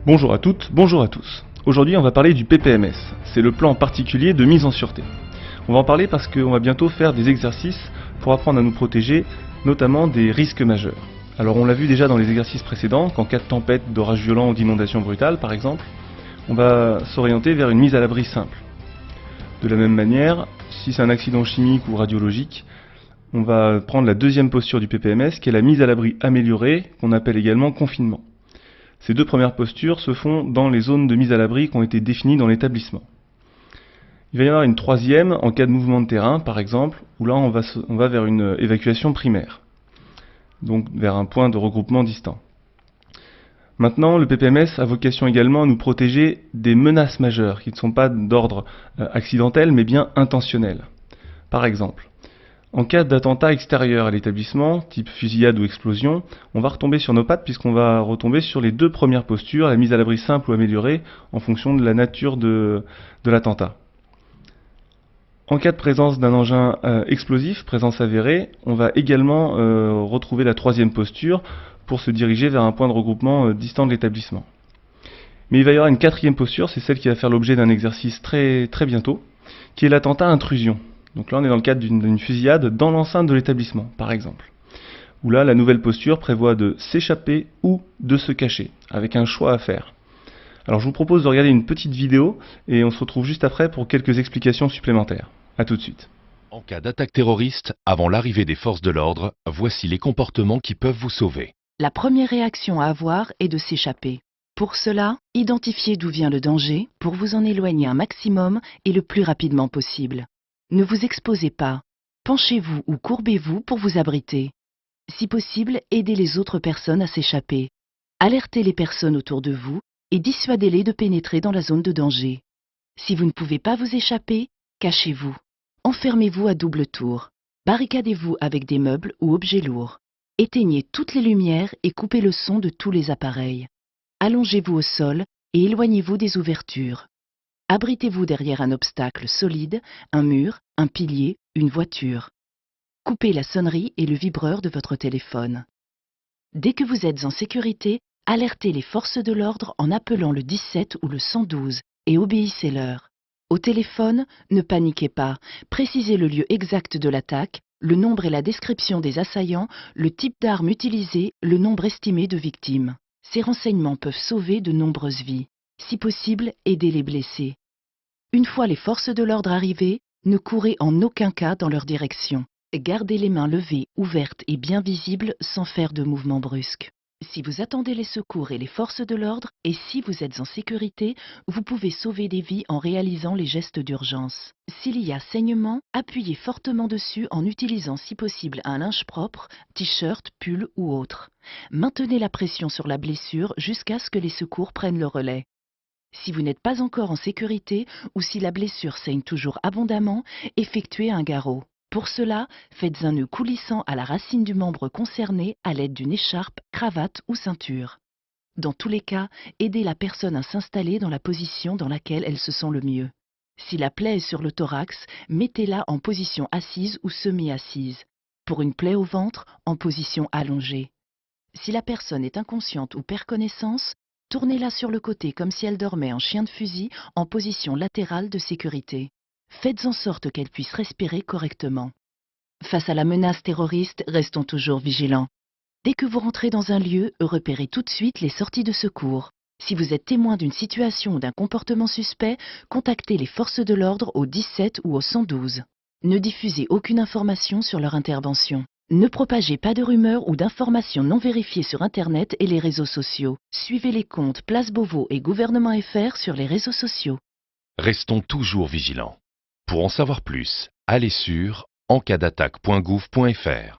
Bonjour à toutes, bonjour à tous. Aujourd'hui on va parler du PPMS, c'est le plan particulier de mise en sûreté. On va en parler parce qu'on va bientôt faire des exercices pour apprendre à nous protéger, notamment des risques majeurs. Alors on l'a vu déjà dans les exercices précédents, qu'en cas de tempête, d'orage violent ou d'inondation brutale par exemple, on va s'orienter vers une mise à l'abri simple. De la même manière, si c'est un accident chimique ou radiologique, on va prendre la deuxième posture du PPMS qui est la mise à l'abri améliorée, qu'on appelle également confinement. Ces deux premières postures se font dans les zones de mise à l'abri qui ont été définies dans l'établissement. Il va y avoir une troisième en cas de mouvement de terrain, par exemple, où là on va vers une évacuation primaire, donc vers un point de regroupement distant. Maintenant, le PPMS a vocation également à nous protéger des menaces majeures, qui ne sont pas d'ordre accidentel, mais bien intentionnel. Par exemple, en cas d'attentat extérieur à l'établissement, type fusillade ou explosion, on va retomber sur nos pattes puisqu'on va retomber sur les deux premières postures, la mise à l'abri simple ou améliorée, en fonction de la nature de l'attentat. En cas de présence d'un engin explosif, présence avérée, on va également retrouver la troisième posture pour se diriger vers un point de regroupement distant de l'établissement. Mais il va y avoir une quatrième posture, c'est celle qui va faire l'objet d'un exercice très bientôt, qui est l'attentat intrusion. Donc là on est dans le cadre d'une fusillade dans l'enceinte de l'établissement, par exemple. Où là la nouvelle posture prévoit de s'échapper ou de se cacher, avec un choix à faire. Alors je vous propose de regarder une petite vidéo et on se retrouve juste après pour quelques explications supplémentaires. A tout de suite. En cas d'attaque terroriste, avant l'arrivée des forces de l'ordre, voici les comportements qui peuvent vous sauver. La première réaction à avoir est de s'échapper. Pour cela, identifiez d'où vient le danger pour vous en éloigner un maximum et le plus rapidement possible. Ne vous exposez pas. Penchez-vous ou courbez-vous pour vous abriter. Si possible, aidez les autres personnes à s'échapper. Alertez les personnes autour de vous et dissuadez-les de pénétrer dans la zone de danger. Si vous ne pouvez pas vous échapper, cachez-vous. Enfermez-vous à double tour. Barricadez-vous avec des meubles ou objets lourds. Éteignez toutes les lumières et coupez le son de tous les appareils. Allongez-vous au sol et éloignez-vous des ouvertures. Abritez-vous derrière un obstacle solide, un mur, un pilier, une voiture. Coupez la sonnerie et le vibreur de votre téléphone. Dès que vous êtes en sécurité, alertez les forces de l'ordre en appelant le 17 ou le 112 et obéissez-leur. Au téléphone, ne paniquez pas, précisez le lieu exact de l'attaque, le nombre et la description des assaillants, le type d'arme utilisée, le nombre estimé de victimes. Ces renseignements peuvent sauver de nombreuses vies. Si possible, aidez les blessés. Une fois les forces de l'ordre arrivées, ne courez en aucun cas dans leur direction. Gardez les mains levées, ouvertes et bien visibles sans faire de mouvements brusques. Si vous attendez les secours et les forces de l'ordre, et si vous êtes en sécurité, vous pouvez sauver des vies en réalisant les gestes d'urgence. S'il y a saignement, appuyez fortement dessus en utilisant si possible un linge propre, t-shirt, pull ou autre. Maintenez la pression sur la blessure jusqu'à ce que les secours prennent le relais. Si vous n'êtes pas encore en sécurité ou si la blessure saigne toujours abondamment, effectuez un garrot. Pour cela, faites un nœud coulissant à la racine du membre concerné à l'aide d'une écharpe, cravate ou ceinture. Dans tous les cas, aidez la personne à s'installer dans la position dans laquelle elle se sent le mieux. Si la plaie est sur le thorax, mettez-la en position assise ou semi-assise. Pour une plaie au ventre, en position allongée. Si la personne est inconsciente ou perd connaissance, tournez-la sur le côté comme si elle dormait en chien de fusil en position latérale de sécurité. Faites en sorte qu'elle puisse respirer correctement. Face à la menace terroriste, restons toujours vigilants. Dès que vous rentrez dans un lieu, repérez tout de suite les sorties de secours. Si vous êtes témoin d'une situation ou d'un comportement suspect, contactez les forces de l'ordre au 17 ou au 112. Ne diffusez aucune information sur leur intervention. Ne propagez pas de rumeurs ou d'informations non vérifiées sur Internet et les réseaux sociaux. Suivez les comptes Place Beauvau et Gouvernement FR sur les réseaux sociaux. Restons toujours vigilants. Pour en savoir plus, allez sur encasdattaque.gouv.fr.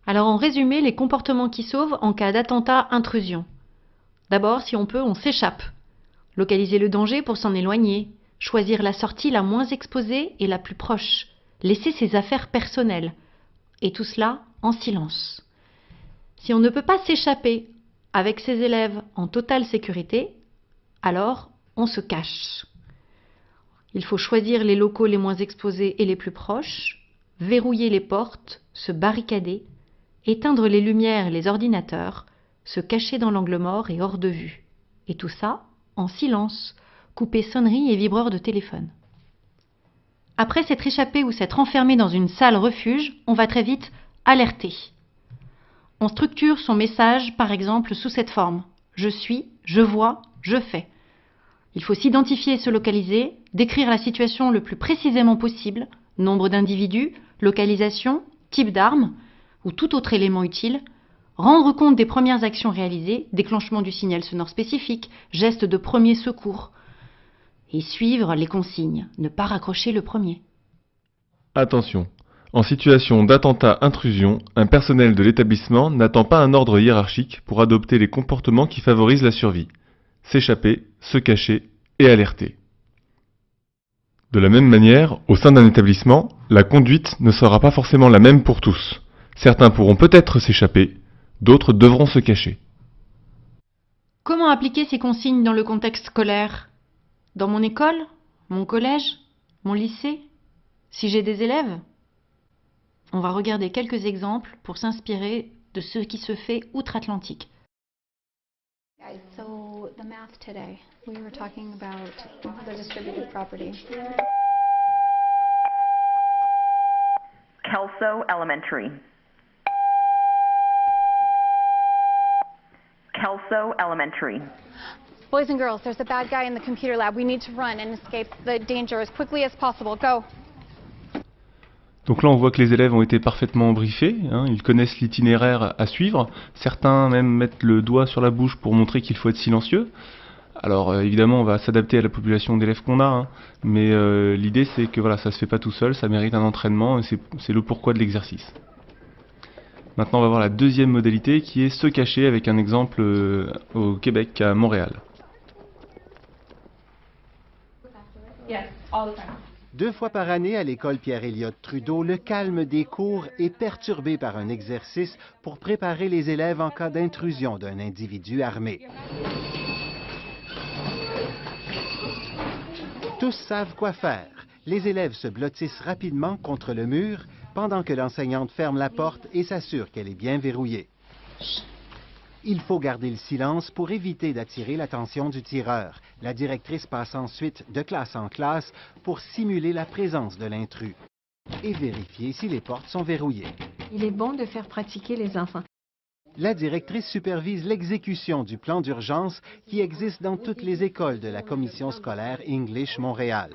Alors en résumé, les comportements qui sauvent en cas d'attentat intrusion. D'abord, si on peut, on s'échappe. Localiser le danger pour s'en éloigner. Choisir la sortie la moins exposée et la plus proche. Laisser ses affaires personnelles. Et tout cela en silence. Si on ne peut pas s'échapper avec ses élèves en totale sécurité, alors on se cache. Il faut choisir les locaux les moins exposés et les plus proches, verrouiller les portes, se barricader, éteindre les lumières et les ordinateurs, se cacher dans l'angle mort et hors de vue, Et tout ça en silence, coupé sonnerie et vibreur de téléphone. Après s'être échappé ou s'être enfermé dans une salle refuge, on va très vite alerter. On structure son message, par exemple, sous cette forme. Je suis, je vois, je fais. Il faut s'identifier et se localiser, décrire la situation le plus précisément possible, nombre d'individus, localisation, type d'arme ou tout autre élément utile, rendre compte des premières actions réalisées, déclenchement du signal sonore spécifique, gestes de premier secours, et suivre les consignes, ne pas raccrocher le premier. Attention, en situation d'attentat-intrusion, un personnel de l'établissement n'attend pas un ordre hiérarchique pour adopter les comportements qui favorisent la survie. S'échapper, se cacher et alerter. De la même manière, au sein d'un établissement, la conduite ne sera pas forcément la même pour tous. Certains pourront peut-être s'échapper, d'autres devront se cacher. Comment appliquer ces consignes dans le contexte scolaire ? Dans mon école ? Mon collège ? Mon lycée ? Si j'ai des élèves ? On va regarder quelques exemples pour s'inspirer de ce qui se fait outre-Atlantique. Guys, so the math today, we were talking about the distributed property. Kelso Elementary. Kelso Elementary. Boys and girls, there's a bad guy in the computer lab. We need to run and escape the danger as quickly as possible. Go. Donc là, on voit que les élèves ont été parfaitement briefés, ils connaissent l'itinéraire à suivre. Certains même mettent le doigt sur la bouche pour montrer qu'il faut être silencieux. Alors évidemment, on va s'adapter à la population d'élèves qu'on a, mais l'idée c'est que voilà, ça se fait pas tout seul, ça mérite un entraînement et c'est le pourquoi de l'exercice. Maintenant, on va voir la deuxième modalité qui est se cacher avec un exemple au Québec, à Montréal. Deux fois par année à l'école Pierre-Éliott Trudeau, le calme des cours est perturbé par un exercice pour préparer les élèves en cas d'intrusion d'un individu armé. Tous savent quoi faire. Les élèves se blottissent rapidement contre le mur pendant que l'enseignante ferme la porte et s'assure qu'elle est bien verrouillée. Il faut garder le silence pour éviter d'attirer l'attention du tireur. La directrice passe ensuite de classe en classe pour simuler la présence de l'intrus et vérifier si les portes sont verrouillées. Il est bon de faire pratiquer les enfants. La directrice supervise l'exécution du plan d'urgence qui existe dans toutes les écoles de la commission scolaire English Montréal.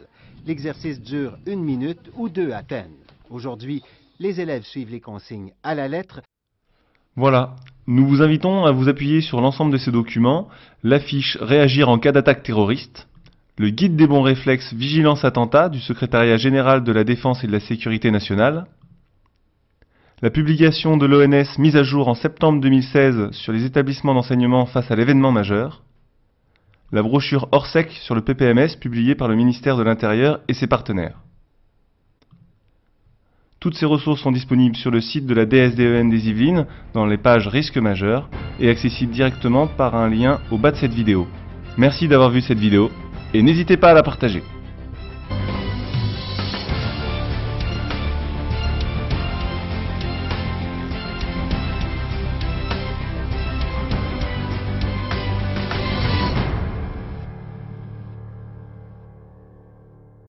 L'exercice dure 1 minute ou 2 à peine. Aujourd'hui, les élèves suivent les consignes à la lettre. Voilà, nous vous invitons à vous appuyer sur l'ensemble de ces documents, l'affiche Réagir en cas d'attaque terroriste, le guide des bons réflexes Vigilance Attentat du Secrétariat général de la Défense et de la Sécurité nationale, la publication de l'ONS mise à jour en septembre 2016 sur les établissements d'enseignement face à l'événement majeur, la brochure Orsec sur le PPMS publiée par le ministère de l'Intérieur et ses partenaires. Toutes ces ressources sont disponibles sur le site de la DSDEN des Yvelines dans les pages risques majeurs et accessibles directement par un lien au bas de cette vidéo. Merci d'avoir vu cette vidéo et n'hésitez pas à la partager.